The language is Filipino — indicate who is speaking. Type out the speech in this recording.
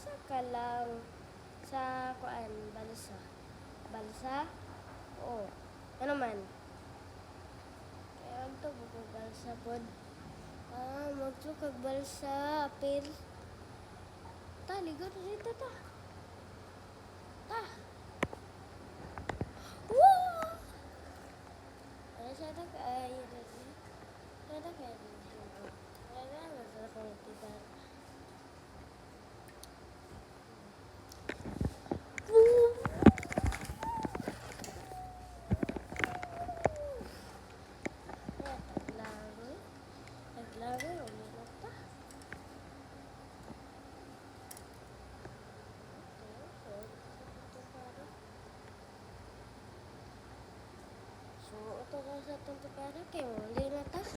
Speaker 1: asa ka lang sa kuan balsa. Balsa? Oo. Ano man? Kaya ito buko balsa pod. Magsukag balsa apil. Ligo dito ta. Ta. Woo! Ano siya ta kay Ada kay Ada masalah kung kita. Naglaro, uminom pa. So, ito ka sa itong tukara kay mo.